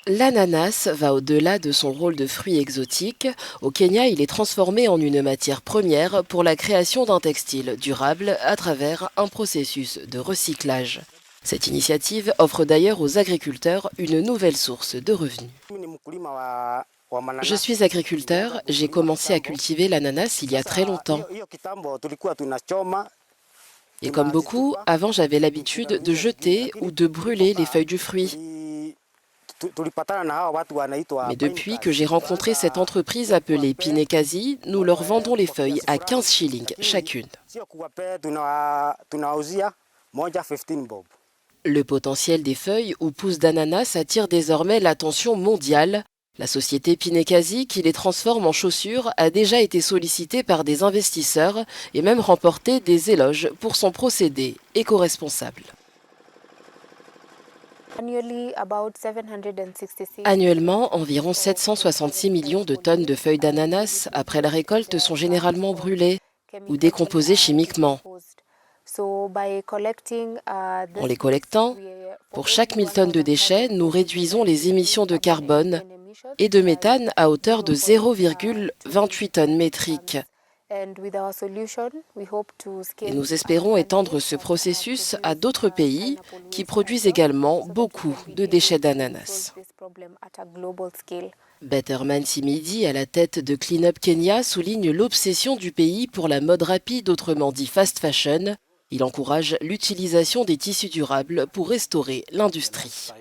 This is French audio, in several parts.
L'ananas va au-delà de son rôle de fruit exotique. Au Kenya, il est transformé en une matière première pour la création d'un textile durable à travers un processus de recyclage. Cette initiative offre d'ailleurs aux agriculteurs une nouvelle source de revenus. Je suis agriculteur, j'ai commencé à cultiver l'ananas il y a très longtemps. Et comme beaucoup, avant j'avais l'habitude de jeter ou de brûler les feuilles du fruit. Mais depuis que j'ai rencontré cette entreprise appelée Pinekazi, nous leur vendons les feuilles à 15 shillings chacune. Le potentiel des feuilles ou pousses d'ananas attire désormais l'attention mondiale. La société Pinekazi, qui les transforme en chaussures, a déjà été sollicitée par des investisseurs et même remporté des éloges pour son procédé éco-responsable. Annuellement, environ 766 millions de tonnes de feuilles d'ananas après la récolte sont généralement brûlées ou décomposées chimiquement. En les collectant, pour chaque 1000 tonnes de déchets, nous réduisons les émissions de carbone et de méthane à hauteur de 0,28 tonnes métriques. Et nous espérons étendre ce processus à d'autres pays qui produisent également beaucoup de déchets d'ananas. Betterman Simidi, à la tête de Clean Up Kenya, souligne l'obsession du pays pour la mode rapide, autrement dit fast fashion. Il encourage l'utilisation des tissus durables pour restaurer l'industrie.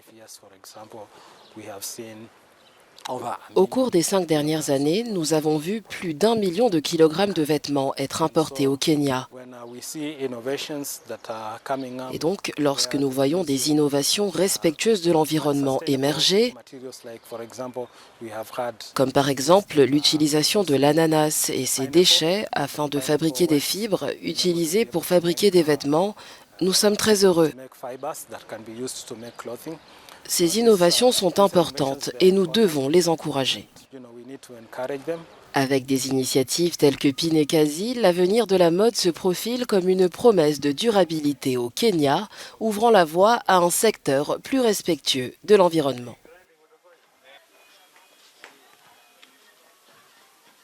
Au cours des 5 dernières années, nous avons vu plus d'1 million de kilogrammes de vêtements être importés au Kenya. Et donc, lorsque nous voyons des innovations respectueuses de l'environnement émerger, comme par exemple l'utilisation de l'ananas et ses déchets afin de fabriquer des fibres utilisées pour fabriquer des vêtements, nous sommes très heureux. Ces innovations sont importantes et nous devons les encourager. Avec des initiatives telles que Pinekazi, l'avenir de la mode se profile comme une promesse de durabilité au Kenya, ouvrant la voie à un secteur plus respectueux de l'environnement.